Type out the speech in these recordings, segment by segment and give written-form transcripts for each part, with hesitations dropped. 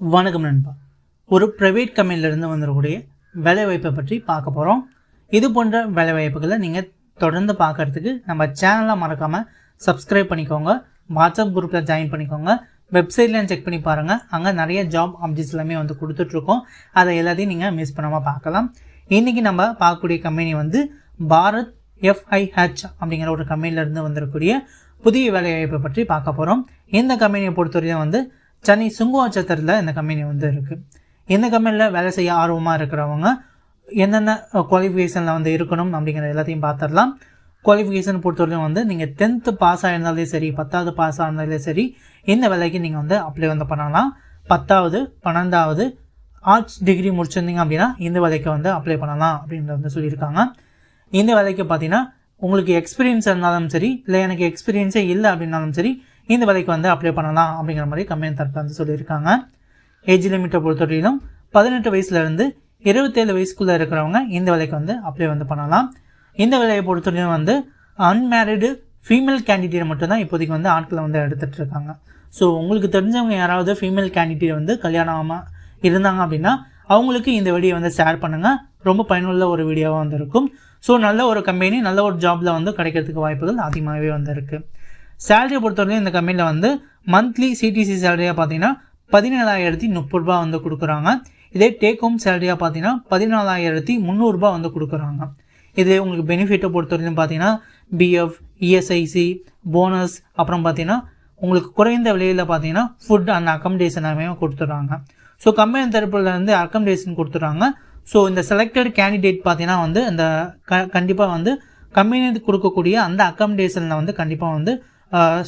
வணக்கம் நண்பா. ஒரு ப்ரைவேட் கம்பெனிலேருந்து வந்துடக்கூடிய வேலைவாய்ப்பை பற்றி பார்க்க போகிறோம். இது போன்ற வேலைவாய்ப்புகளை நீங்கள் தொடர்ந்து பார்க்குறதுக்கு நம்ம சேனலை மறக்காமல் சப்ஸ்கிரைப் பண்ணிக்கோங்க. வாட்ஸ்அப் குரூப்பில் ஜாயின் பண்ணிக்கோங்க. வெப்சைட்லையும் செக் பண்ணி பாருங்கள். அங்கே நிறைய ஜாப் அப்டேட்ஸ் எல்லாமே வந்து கொடுத்துட்ருக்கோம். அதை எல்லாத்தையும் நீங்கள் மிஸ் பண்ணாமல் பார்க்கலாம். இன்றைக்கி நம்ம பார்க்கக்கூடிய கம்பெனி வந்து பாரத் FIH அப்படிங்கிற ஒரு கம்பெனிலேருந்து வந்துடக்கூடிய புதிய வேலைவாய்ப்பை பற்றி பார்க்க போகிறோம். இந்த கம்பெனியை பொறுத்தவரையும் வந்து சென்னை சுங்குவாச்சத்தில் இந்த கம்பெனி வந்து இருக்குது. இந்த கம்பெனியில் வேலை செய்ய ஆர்வமாக இருக்கிறவங்க என்னென்ன குவாலிஃபிகேஷனில் வந்து இருக்கணும் அப்படிங்கிற எல்லாத்தையும் பார்த்துடலாம். குவாலிஃபிகேஷன் பொறுத்தவரையும் வந்து நீங்கள் 10th பாஸ் ஆகிருந்தாலே சரி, 10வது பாஸ் ஆகிருந்தாலே சரி, இந்த வேலைக்கு நீங்கள் வந்து அப்ளை வந்து பண்ணலாம். 10வது 12வது ஆர்ட்ஸ் டிகிரி முடிச்சிருந்தீங்க அப்படின்னா இந்த வேலைக்கு வந்து அப்ளை பண்ணலாம் அப்படின்றத வந்து சொல்லியிருக்காங்க. இந்த வேலைக்கு பார்த்தீங்கன்னா உங்களுக்கு எக்ஸ்பீரியன்ஸ் இருந்தாலும் சரி, இல்லை எனக்கு எக்ஸ்பீரியன்ஸே இல்லை அப்படின்னாலும் சரி, இந்த வேலைக்கு வந்து அப்ளை பண்ணலாம் அப்படிங்கிற மாதிரி கம்பெனி தரப்பில் வந்து சொல்லியிருக்காங்க. ஏஜ் லிமிட்டை பொறுத்தவரையிலும் 18 வயசுலேருந்து 27 வயசுக்குள்ளே இருக்கிறவங்க இந்த வேலைக்கு வந்து அப்ளை வந்து பண்ணலாம். இந்த வேலையை பொறுத்தவரையும் வந்து அன்மேரிடு ஃபீமேல் கேண்டிடேட் மட்டும்தான் இப்போதைக்கு வந்து ஆட்களை வந்து எடுத்துகிட்டு இருக்காங்க. ஸோ உங்களுக்கு தெரிஞ்சவங்க யாராவது ஃபீமேல் கேண்டிடேட் வந்து கல்யாணம் ஆகாமல் இருந்தாங்க அப்படின்னா அவங்களுக்கு இந்த வீடியோ வந்து ஷேர் பண்ணுங்கள். ரொம்ப பயனுள்ள ஒரு வீடியோவாக வந்து இருக்கும். ஸோ நல்ல ஒரு கம்பெனி, நல்ல ஒரு ஜாபில் வந்து கிடைக்கிறதுக்கு வாய்ப்புகள் அதிகமாகவே வந்து இருக்குது. சேலரியை பொறுத்தவரைக்கும் இந்த கம்பெனியில் வந்து மந்த்லி CTC சேலரியாக பார்த்தீங்கன்னா 17,030 ரூபா வந்து கொடுக்குறாங்க. இதே டேக் ஹோம் சேலரியாக பார்த்தீங்கன்னா 14,300 ரூபா வந்து கொடுக்குறாங்க. இதே உங்களுக்கு பெனிஃபிட்டை பொறுத்தவரைக்கும் பார்த்தீங்கன்னா BF, ESIC, போனஸ், அப்புறம் பார்த்தீங்கன்னா உங்களுக்கு குறைந்த விலையில் பார்த்தீங்கன்னா ஃபுட் அண்ட் அக்கமடேஷன் எல்லாமே கொடுத்துட்றாங்க. ஸோ கம்பெனி தரப்புல இருந்து அக்கமடேஷன் கொடுத்துட்றாங்க. ஸோ இந்த செலக்டட் கேண்டிடேட் பார்த்தீங்கன்னா வந்து இந்த கண்டிப்பாக வந்து கம்பெனி கொடுக்கக்கூடிய அந்த அக்கமடேஷனில் வந்து கண்டிப்பாக வந்து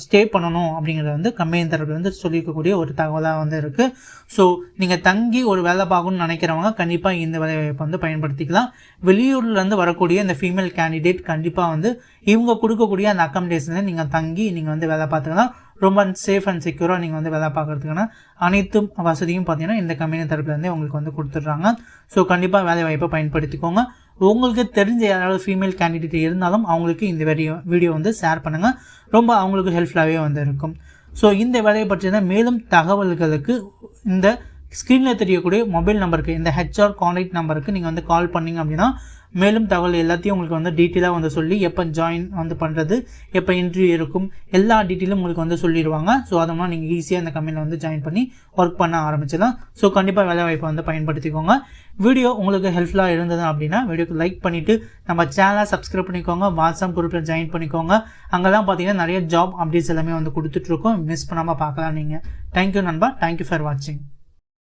ஸ்டே பண்ணணும் அப்படிங்கிறது வந்து கம்பெனி தரப்பில் வந்து சொல்லியிருக்கக்கூடிய ஒரு தகவலாக வந்து இருக்குது. ஸோ நீங்கள் தங்கி ஒரு வேலை பார்க்கணும்னு நினைக்கிறவங்க கண்டிப்பாக இந்த வேலைவாய்ப்பை வந்து பயன்படுத்திக்கலாம். வெளியூர்லேருந்து வரக்கூடிய இந்த ஃபீமேல் கேண்டிடேட் கண்டிப்பாக வந்து இவங்க கொடுக்கக்கூடிய அந்த அக்கமடேஷனில் நீங்கள் தங்கி நீங்கள் வந்து வேலை பார்த்துக்கலாம். ரொம்ப சேஃப் அண்ட் செக்யூராக நீங்கள் வந்து வேலை பார்க்குறதுக்கான அனைத்து வசதியும் பார்த்தீங்கன்னா இந்த கம்பெனி தரப்புலேருந்தே உங்களுக்கு வந்து கொடுத்துட்றாங்க. ஸோ கண்டிப்பாக வேலை வாய்ப்பை பயன்படுத்திக்கோங்க. உங்களுக்கு தெரிஞ்ச யாராவது ஃபீமேல் கேண்டிடேட் இருந்தாலும் அவங்களுக்கு இந்த வீடியோ வந்து ஷேர் பண்ணுங்கள். ரொம்ப அவங்களுக்கு ஹெல்ப்ஃபுல்லாகவே வந்து இருக்கும். ஸோ இந்த வேலையை பற்றின மேலும் தகவல்களுக்கு இந்த ஸ்க்ரீனில் தெரியக்கூடிய மொபைல் நம்பருக்கு, இந்த HR கான்டாக்ட் நம்பருக்கு நீங்கள் வந்து கால் பண்ணிங்க அப்படின்னா மேலும் தகவல் எல்லாத்தையும் உங்களுக்கு வந்து டீட்டெயிலாக வந்து சொல்லி எப்போ ஜாயின் வந்து பண்ணுறது, எப்போ இன்டர்வியூ இருக்கும், எல்லா டீட்டெயிலும் உங்களுக்கு வந்து சொல்லிடுவாங்க. ஸோ அதனால் நீங்கள் ஈஸியாக இந்த கம்பெனியில் வந்து ஜாயின் பண்ணி ஒர்க் பண்ண ஆரம்பிச்சிடலாம். ஸோ கண்டிப்பாக வேலை வாய்ப்பை வந்து பயன்படுத்திக்கோங்க. வீடியோ உங்களுக்கு ஹெல்ப்ஃபுல்லாக இருந்தது அப்படின்னா வீடியோக்கு லைக் பண்ணிவிட்டு நம்ம சேனலை சப்ஸ்கிரைப் பண்ணிக்கோங்க. வாட்ஸ்அப் குரூப்பில் ஜாயின் பண்ணிக்கோங்க. அங்கெல்லாம் பார்த்தீங்கன்னா நிறைய ஜாப் அப்டேட்ஸ் எல்லாமே வந்து கொடுத்துட்ருக்கோம். மிஸ் பண்ணாமல் பார்க்கலாம் நீங்கள். தேங்க்யூ நண்பா. தேங்க்யூ ஃபார் வாட்சிங்.